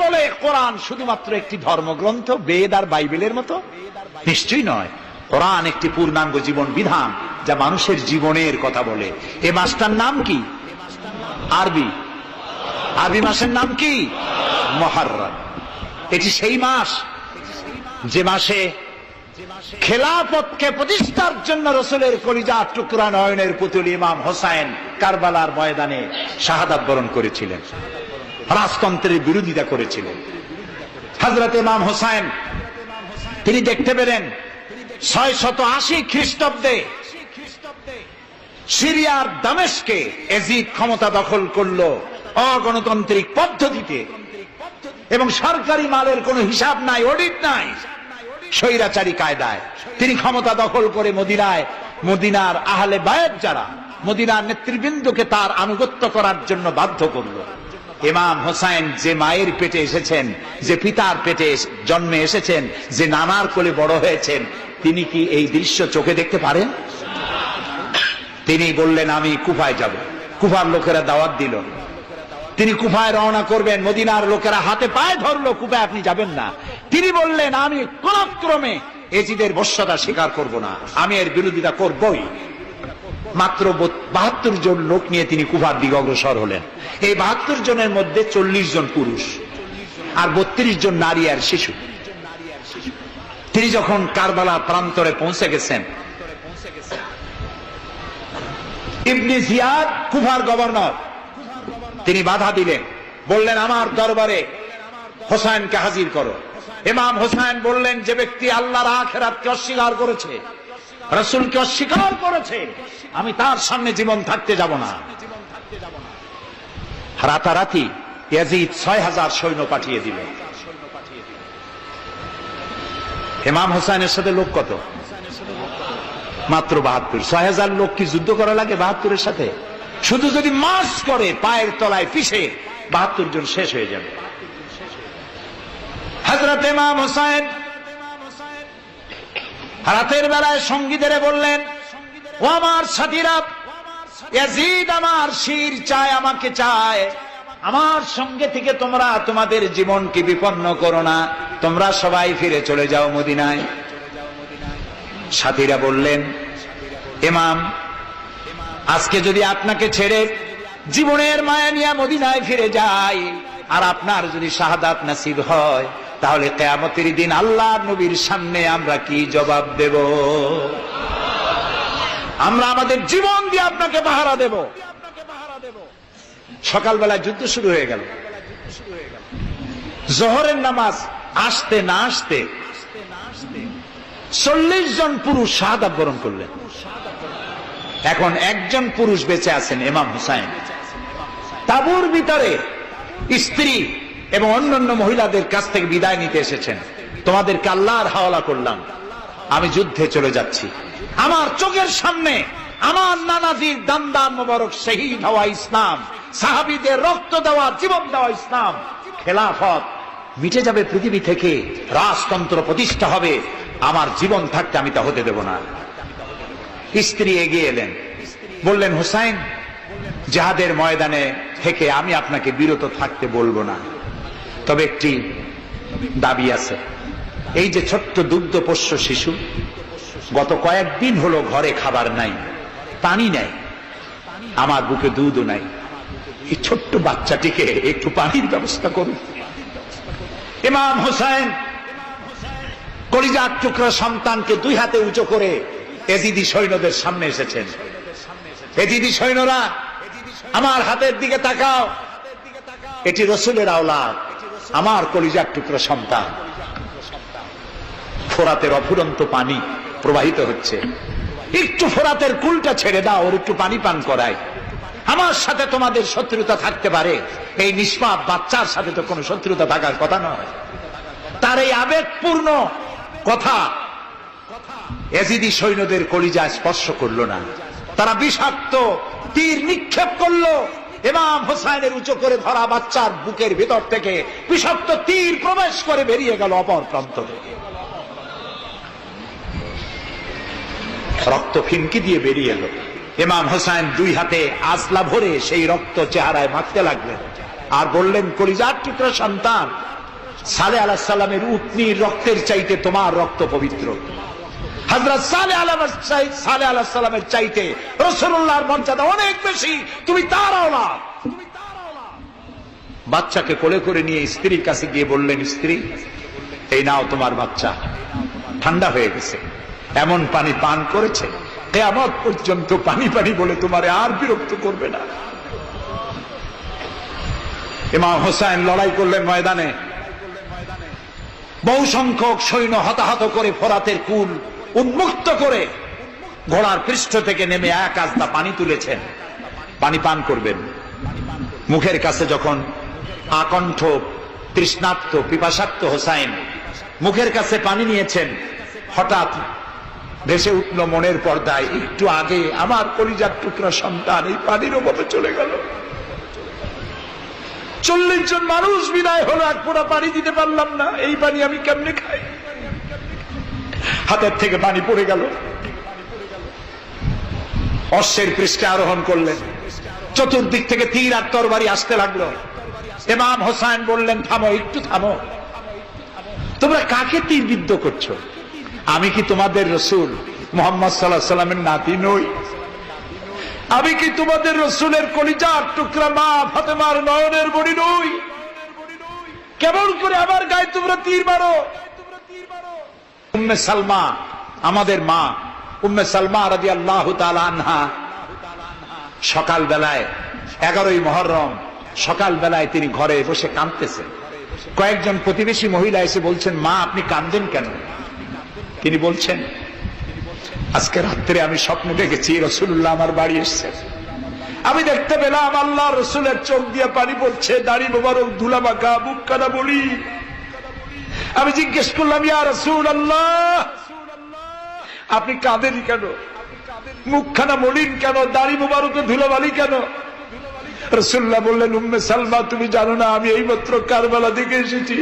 বলে কোরআন শুধুমাত্র একটি ধর্মগ্রন্থ, বেদ আর বাইবেলের মতো? নিশ্চয়ই নয়। কোরআন একটি পূর্ণাঙ্গ জীবন বিধান, যা মানুষের জীবনের কথা বলে। এ মাসটার নাম কি? আরবি মাসের নাম কি? মুহররম। এটি সেই মাস যে মাসে খেলাফতকে প্রতিষ্ঠার জন্য রাসূলের কলিজার টুকরা নয়নের পুতুল ইমাম হোসেন কারবালার ময়দানে শাহাদাত বরণ করেছিলেন, রাজতন্ত্রের বিরোধিতা করেছিলেন। হযরত ইমাম হোসেন তিনি দেখতে পেলেন 680 খ্রিস্টাব্দে সিরিয়ার দামেস্কে এজিদ ক্ষমতা দখল করলো অগণতান্ত্রিক পদ্ধতিতে, এবং সরকারি মালের কোনো হিসাব নাই, অডিট নাই, স্বৈরাচারী কায়দায় তিনি ক্ষমতা দখল করে মদিনার আহলে বায়াত যারা মদিনার নেতৃবৃন্দকে তার আনুগত্য করার জন্য বাধ্য করল। ইমাম হোসেন যে মায়ের পেটে এসেছেন, যে পিতার পেটে জন্মে এসেছেন, যে নানার কোলে বড় হয়েছেন, তিনি কি এই দৃশ্য চোখে দেখতে পারেন? তিনি বললেন আমি কুফায় যাব। কুফার লোকেরা দাওয়াত দিল, তিনি কুফায় রওনা করবেন। মদিনার লোকেরা হাতে পায়ে ধরলো, কুফায় আপনি যাবেন না। তিনি বললেন আমি কোন ক্রমে এজিদের বশ্যতা স্বীকার করব না, আমি এর বিরোধিতা করবই। মাত্র 72 জন লোক নিয়ে তিনি কুফার দিকে অগ্রসর হলেন। এই 72 জনের মধ্যে 40 জন পুরুষ আর 32 জন নারী আর শিশু। তিনি যখন কারবালা প্রান্তরে পৌঁছে গেছেন, ইবনে জিয়াদ কুফার গভর্নর, তিনি বাধা দিলেন, বললেন আমার দরবারে হোসেনকে হাজির করো। ইমাম হোসেন বললেন যে ব্যক্তি আল্লাহর আখিরাতকে অস্বীকার করেছে, রাসূলকে অস্বীকার করেছে, আমি তার সামনে জীবন থাকতে যাব না। রাতারাতি ইয়াজিদ 6000 সৈন্য পাঠিয়ে দিল। ইমাম হোসেনের সাথে লোক কত? মাত্র 72। 6000 লোক কি যুদ্ধ করা লাগে 72-এর সাথে? শুধু যদি মার্চ করে পায়ের তলায় পিষে 72 জন শেষ হয়ে যাবে। হযরত ইমাম হোসেন রাতের বেলায় সঙ্গীদের বললেন, ও আমার সাথীরা, ইয়াজিদ আমার শির চায়, আমাকে চায়, আমার সঙ্গে থেকে তোমরা তোমাদের জীবনকে বিপন্ন করো না, তোমরা সবাই ফিরে চলে যাও মদিনায়। সাথীরা বললেন, ইমাম আজকে যদি আপনাকে ছেড়ে জীবনের মায়া নিয়ে মদিনায় ফিরে যাই, আর আপনার যদি শাহাদাত নসিব হয়, তাহলে কিয়ামতের দিন আল্লাহর নবীর সামনে আমরা কি জবাব দেব? আমরা আমাদের জীবন দিয়ে আপনাকে পাহারা দেব। সকালবেলা যুদ্ধ শুরু হয়ে গেল। জোহরের নামাজ আসতে না আসতে 40 জন পুরুষ শাহাদাত বরণ করলেন। এখন একজন পুরুষ বেঁচে আছেন, ইমাম হুসাইন। তাঁবুর ভিতরে স্ত্রী এবং অন্যান্য মহিলাদের কাছ থেকে বিদায় নিতে এসেছেন। তোমাদেরকে আল্লাহর হাওয়ালা করলাম, আমি যুদ্ধে চলে যাচ্ছি। আমার চোখের সামনে আমার নানাজির দান্দান মোবারক শহীদ হওয়া ইসলাম, সাহাবীদের রক্ত দেওয়া, জীবন দেওয়া ইসলাম, খেলাফত মিটে যাবে পৃথিবী থেকে, রাজতন্ত্র প্রতিষ্ঠা হবে, আমার জীবন থাকতে আমি তা হতে দেব না। স্ত্রী এগিয়ে এলেন, বললেন, হুসাইন জিহাদের ময়দানে থেকে আমি আপনাকে বিরত থাকতে বলবো না, তবে একটি দাবি আছে। এই যে ছোট্ট দুগ্ধপোষ্য শিশু, গত কয়েকদিন হলো ঘরে খাবার নাই, পানি নাই, আমার বুকে দুধও নাই, এই ছোট্ট বাচ্চাটিকে একটু পানির ব্যবস্থা করুন। ইমাম হুসাইন কলিজার টুকরা সন্তানকে 2 হাতে উঁচু করে এজিদি সৈন্যদের সামনে এসেছেন। এজিদি সৈন্যরা, আমার হাতের দিকে তাকাও, এটি রাসূলের আওলাদ, আমার কলিজার টুকরা সন্তান। ফোরাতের অফুরন্ত পানি প্রবাহিত হচ্ছে, একটু ফোরাতের কুলটা ছেড়ে দাও, ওর একটু পানি পান করায়। আমার সাথে তোমাদের শত্রুতা থাকতে পারে, এই নিষ্পাপ বাচ্চার সাথে তো কোনো শত্রুতা থাকার কথা নয়। তার এই আবেগপূর্ণ কথা এজিদি সৈন্যদের কলিজা স্পর্শ করলো না। তারা বিষাক্ত তীর নিক্ষেপ করলো। ইমাম হোসেনের উঁচু করে ধরা বাচ্চার বুকের ভিতর থেকে বিষাক্ত তীর প্রবেশ করে বেরিয়ে গেল অপর প্রান্ত থেকে, রক্ত ফিনকি দিয়ে বেরিয়ে এলো। ইমাম হোসেন 2 হাতে আজলা ভরে সেই রক্ত চেহারায় মাখতে লাগলেন আর বললেন, কলিজার টুকরা সন্তান, সালেহ আলাইহিস সালামের উটনির রক্তের চাইতে তোমার রক্ত পবিত্র। হযরত সালেহ আলাইহিস সালামের চাইতে রাসূলুল্লাহর মর্যাদা অনেক বেশি, তুমি তার আওলাদ। বাচ্চাকে কোলে করে নিয়ে স্ত্রীর কাছে গিয়ে বললেন, স্ত্রী এই নাও তোমার বাচ্চা, ঠান্ডা হয়ে গেছে, এমন পানি পান করেছে কিয়ামত পর্যন্ত পানি পানি বলে তোমারে আর বিরক্ত করবে না। ইমাম হোসেন লড়াই করলেন ময়দানে, বহু সংখ্যক সৈন্য হতাহত করে ফোরাতের কুল উন্মুক্ত করে ঘোড়ার পৃষ্ঠ থেকে নেমে এক আস্তা পানি তুলেছেন, পানি পান করবেন। মুখের কাছে যখন আকণ্ঠ তৃষ্ণার্ত পিপাসার্ত হোসাইন মুখের কাছে পানি নিয়েছেন, হঠাৎ ভেসে উঠল মনের পর্দায়, একটু আগে আমার কলিজার টুকরা সন্তান এই পানির অভাবে চলে গেল। 40 জন মানুষ বিদায় হলো, এক ফোঁটা পানি দিতে পারলাম না, এই পানি আমি কেমনে খাই? হাতের থেকে পানি পড়ে গেল। অশ্বের পৃষ্ঠে আরোহণ করলেন, চতুর্দিক থেকে তীর আর তরবারি আসতে লাগলো। ইমাম হোসেন বললেন, থামো, একটু থামো, তোমরা কাকে তীর বিদ্ধ করছো? আমি কি তোমাদের রসুল মুহাম্মদ সাল্লাল্লাহু আলাইহি ওয়াসাল্লামের নাতি নই? আমি কি তোমাদের রসুলের কলিজার টুকরা মা ফাতেমার নয়নের মণি নই? কেমন করে আমার গায়ে তোমরা তীর মারো? উম্মে সালমা, আমাদের মা উম্মে সালমা রাদিয়াল্লাহু তাআলা আনহা, সকাল বেলায় 11ই মুহররম সকাল বেলায় তিনি ঘরে বসে কাঁদতেছেন। কয়েকজন প্রতিবেশী মহিলা এসে বলছেন, মা আপনি কাঁদেন কেন? তিনি বলছেন, আজকে রাত্রে আমি স্বপ্ন দেখেছি রাসূলুল্লাহ আমার বাড়ি এসেছেন, আমি দেখতে পেলাম আল্লাহ রসুলের চোখ দিয়ে পানি পড়ছে, দাড়ি মোবারক ধুলা মাখা, মুখ কানা বলি। আমি জিজ্ঞেস করলাম, ইয়া রাসূলুল্লাহ আপনি কাঁদেন কেন? মুখখানা মলিন কেন? দাড়ি মোবারকে ধুলাবালি কেন? রাসূলুল্লাহ বললেন, উম্মে সালমা তুমি জানো না আমি এইমাত্র কারবালা থেকে এসেছি,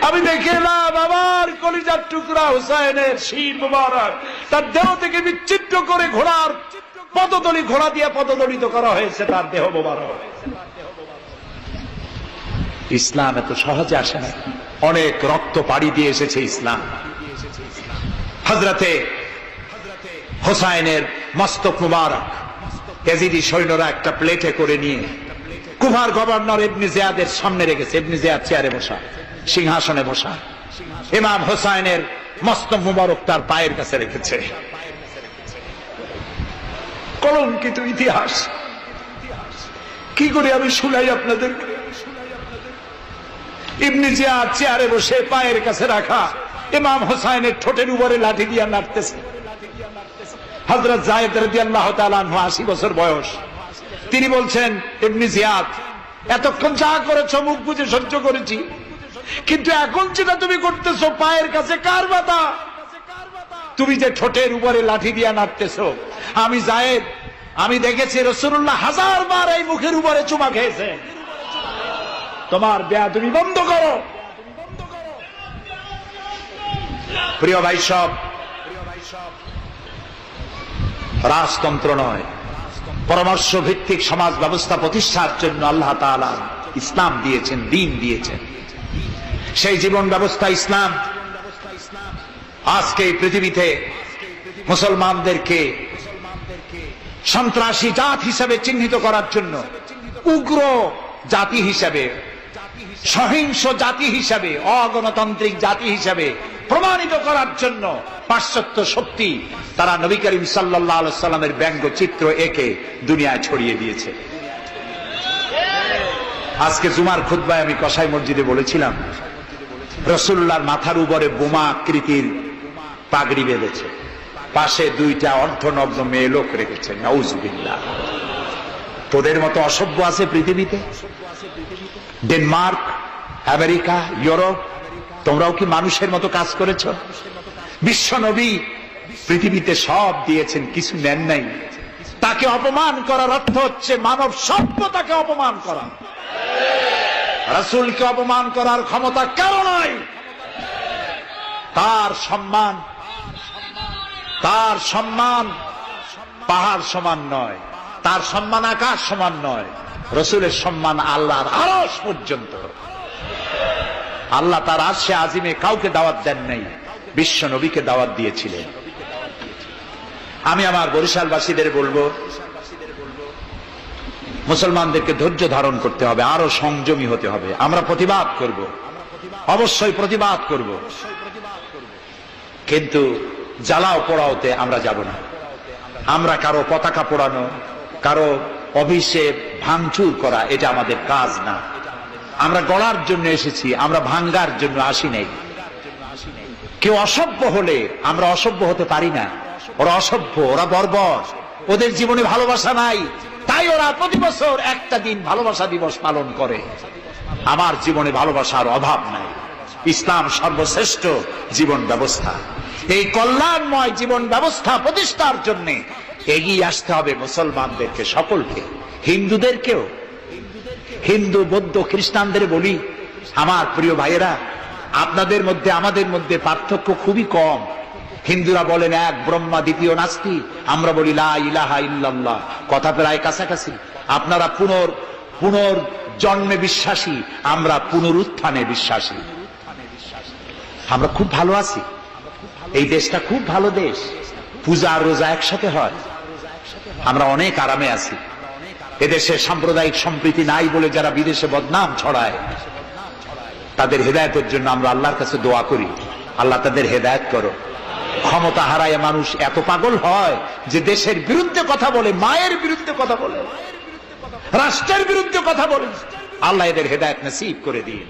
আমি দেখে এলাম আমার কলিজার টুকরা হুসাইনের শির মোবারক তার দেহ থেকে বিচ্ছিন্ন করে ঘোড়ার পদতলি, ঘোড়া দিয়ে পদদলিত করা হয়েছে তার দেহ মোবারক। ইসলাম এত সহজে আসে না, অনেক রক্ত পাড়ি দিয়ে এসেছে ইসলাম। হযরতে হোসাইনের মস্তক মুবারক ইয়াজিদি সৈন্যরা একটা প্লেটে করে নিয়ে কুফার গভর্নর ইবনে জিয়াদের সামনে রেখেছে। ইবনে জিয়াদ চেয়ারে বসা, সিংহাসনে বসা, ইমাম হোসাইনের মস্তক মুবারক তার পায়ের কাছে রেখেছে। কলঙ্কিত ইতিহাস, কি করে আমি শুনাই আপনাদের? ইবনে জিয়াদ চেয়ারে বসে পায়ের কাছে রাখা ইমাম হোসাইনের ঠোঁটের উপরে লাঠি দিয়ে নাড়তেছে। হযরত যায়েদ রাদিয়াল্লাহু তাআলা আনহু 80 বছর বয়স, তিনি বলছেন, ইবনে জিয়াদ এতক্ষণ যা করেছ মুখ বুজে সহ্য করেছি, কিন্তু এখন যেটা তুমি করতেছো পায়ের কাছে কার বাধা? তুমি যে ঠোঁটের উপরে লাঠি দিয়ে নাড়তেছো, আমি যায়েদ আমি দেখেছি রাসূলুল্লাহ 1000 বার এই মুখের উপরে চুমা খেয়েছে। তোমার বেয়াদবি বন্ধ করো। প্রিয় ভাই সব, রাজতন্ত্র নয়, পরামর্শ ভিত্তিক সমাজ ব্যবস্থা প্রতিষ্ঠার জন্য আল্লাহ তাআলা ইসলাম দিয়েছেন, দ্বীন দিয়েছেন। সেই জীবন ব্যবস্থা ইসলাম আজকে এই পৃথিবীতে মুসলমানদেরকে সন্ত্রাসী জাত হিসেবে চিহ্নিত করার জন্য, উগ্র জাতি হিসেবে, সহিংস জাতি হিসেবে, অগণতান্ত্রিক জাতি হিসেবে প্রমাণিত করার জন্য পাশ্চাত্য শক্তি তারা নবী করিম সাল্লাল্লাহু আলাইহি সাল্লামের ব্যঙ্গচিত্র এঁকে দুনিয়ায় ছড়িয়ে দিয়েছে। আজকে জুমার খুতবায় আমি কসাই মসজিদে বলেছিলাম, রাসূলুল্লাহর মাথার উপরে বোমা আকৃতির পাগড়ি বেঁধেছে, পাশে 2টা অর্ধনগ্ন মেয়ে লোক রেখেছে। নাউজুবিল্লাহ। তোদের মতো অসভ্য আছে পৃথিবীতে? ডেনমার্ক, আমেরিকা, ইউরোপ, তোমরাও কি মানুষের মতো কাজ করেছ? বিশ্ব নবী পৃথিবীতে সব দিয়েছেন, কিছু নেন নাই। তাকে অপমান করার অর্থ হচ্ছে মানব সভ্যতাকে অপমান করা। রাসূলকে অপমান করার ক্ষমতা কারো নাই। তার সম্মান পাহাড় সমান নয়, তার সম্মান আকাশ সমান নয়, রাসূলের সম্মান আল্লাহর আরশ পর্যন্ত। আল্লাহ তার আরশে আজিমে কাউকে দাওয়াত দেন নাই, বিশ্ব নবীকে দাওয়াত দিয়েছিলেন। আমি আমার বরিশালবাসীদের বলবো, মুসলমানদেরকে ধৈর্য ধারণ করতে হবে, আরো সংযমী হতে হবে। আমরা প্রতিবাদ করব, অবশ্যই প্রতিবাদ করব, কিন্তু জ্বালাও পোড়াওতে আমরা যাব না। আমরা কারো পতাকা পোড়ানো, কারো অফিসে ভাঙচুর করা, এটা আমাদের কাজ না। আমরা গড়ার জন্য এসেছি, আমরা ভাঙ্গার জন্য আসি নাই। কেউ অসভ্য হলে আমরা অসভ্য হতে পারি না। ওরা অসভ্য, ওরা বর্বর, ওদের জীবনে ভালোবাসা নাই, তাই ওরা প্রতি বছর একটা দিন ভালোবাসা দিবস পালন করে। আমার জীবনে ভালোবাসার অভাব নাই। ইসলাম সর্বশ্রেষ্ঠ জীবন ব্যবস্থা। এই কল্যাণময় জীবন ব্যবস্থা প্রতিষ্ঠার জন্য এগিয়ে আসতে হবে মুসলমানদেরকে, সকলকে, হিন্দুদেরকেও। হিন্দু, বৌদ্ধ, খ্রিস্টানদের বলি, আমার প্রিয় ভাইয়েরা, আপনাদের মধ্যে আমাদের মধ্যে পার্থক্য খুবই কম। হিন্দুরা বলেন এক ব্রহ্মা, দ্বিতীয় নাস্তি, আমরা বলি লা ইলাহা ইল্লাল্লাহ, কথা প্রায় কাছাকাছি। আপনারা পুনর্জন্মে বিশ্বাসী, আমরা পুনরুত্থানে বিশ্বাসী। আমরা খুব ভালো আছি, এই দেশটা খুব ভালো দেশ, পূজা আর রোজা একসাথে হয়, আমরা অনেক আরামে আছি। এদেশে সাম্প্রদায়িক সম্প্রীতি নাই বলে যারা বিদেশে বদনাম ছড়ায়, তাদের হেদায়েতের জন্য আমরা আল্লাহর কাছে দোয়া করি, আল্লাহ তাদের হেদায়েত করো। ক্ষমতা হারায় মানুষ এত পাগল হয় যে দেশের বিরুদ্ধে কথা বলে, মায়ের বিরুদ্ধে কথা বলে, রাষ্ট্রের বিরুদ্ধে কথা বলে। আল্লাহ এদের হেদায়েত নসিব করে দিন।